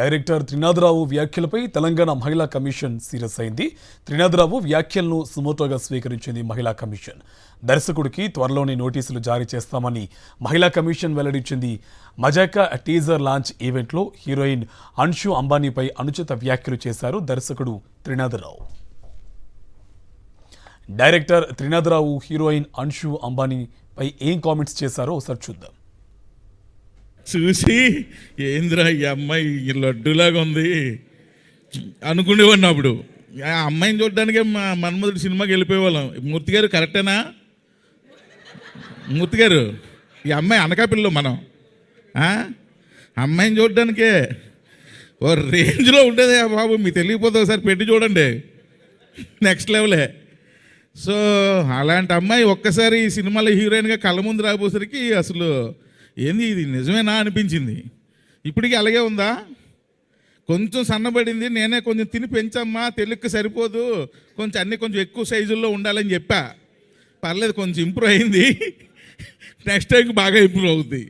Director Trinatha Rao వ్యాఖ్యలపై తెలంగాణ మహిళా commission serious అయింది. త్రినాథరావు వ్యాఖ్యలను సుమోటోగా స్వీకరించింది మహిళా కమిషన్. దర్శకుడికి త్వరలోనే నోటీసులు జారీ చేస్తామని మహిళా కమిషన్ వెల్లడించింది. మజాకా టీజర్ లాంచ్ ఈవెంట్లో హీరోయిన్ అన్షు అంబానీపై అనుచిత వ్యాఖ్యలు చేశారు దర్శకుడు త్రినాథరావు. డైరెక్టర్ త్రినాథరావు హీరోయిన్ అన్షు అంబానీపై ఏం కామెంట్స్ చేశారో ఒకసారి చూద్దాం. చూసి ఏంద్రా ఈ అమ్మాయి లడ్డులాగా ఉంది అనుకునేవాడిని. అప్పుడు ఆ అమ్మాయిని చూడడానికే మన్మధుడు సినిమాకి వెళ్ళిపోయేవాళ్ళం. మూర్తి గారు కరెక్టేనా? మూర్తి గారు, ఈ అమ్మాయి అనకాపిల్లో మనం అమ్మాయిని చూడడానికే ఓ రేంజ్లో ఉండేది బాబు. మీకు తెలియకపోతే ఒకసారి పెట్టి చూడండి, నెక్స్ట్ లెవెలే. సో అలాంటి అమ్మాయి ఒక్కసారి ఈ సినిమాలో హీరోయిన్గా కళ్ళ ముందు రాబోసరికి అసలు ఏంది ఇది నిజమేనా అనిపించింది. ఇప్పటికీ అలాగే ఉందా? కొంచెం సన్నబడింది, నేనే కొంచెం తిని పెంచమ్మా, తెలుగుకి సరిపోదు, కొంచెం అన్నీ కొంచెం ఎక్కువ సైజుల్లో ఉండాలని చెప్పా. పర్లేదు, కొంచెం ఇంప్రూవ్ అయింది. నెక్స్ట్ టైంకి బాగా ఇంప్రూవ్ అవుద్ది.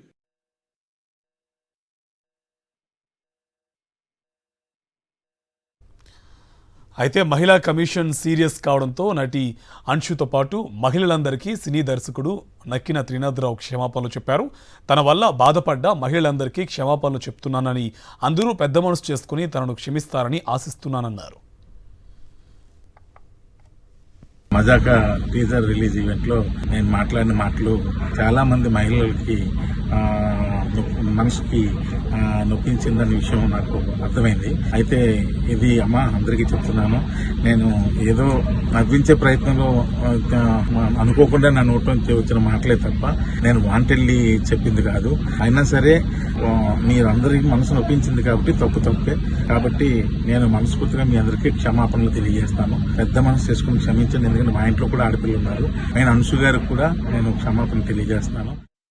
అయితే మహిళా కమిషన్ సీరియస్ కావడంతో నటి అన్షుతో పాటు మహిళలందరికీ సినీ దర్శకుడు నక్కిన త్రినాథరావు క్షమాపణలు చెప్పారు. తన వల్ల బాధపడ్డ మహిళలందరికీ క్షమాపణలు చెప్తున్నానని, అందరూ పెద్ద మనసు చేసుకుని తనను క్షమిస్తారని ఆశిస్తున్నానన్నారు. మజాకా టీజర్ రిలీజ్ ఈవెంట్లో నేను మాట్లాడిన మాటలు చాలా మంది మహిళలకి మనసుకి నొప్పించిందనే విషయం నాకు అర్థమైంది. అయితే ఇది అందరికీ చెప్తున్నాను, నేను ఏదో నవ్వించే ప్రయత్నంలో అనుకోకుండా నా నోట్ నుంచి వచ్చిన మాటలే తప్ప నేను వాంటెడ్లీ చెప్పింది కాదు. అయినా సరే మీరందరికీ మనసు నొప్పించింది కాబట్టి తప్పే. కాబట్టి నేను మనస్ఫూర్తిగా మీ అందరికీ క్షమాపణలు తెలియజేస్తాను. పెద్ద మనసు చేసుకుని క్షమించండి, ఎందుకంటే మా ఇంట్లో కూడా ఆడపిల్లలు ఉన్నారు. నేను అన్షు గారికి కూడా నేను క్షమాపణ తెలియజేస్తాను.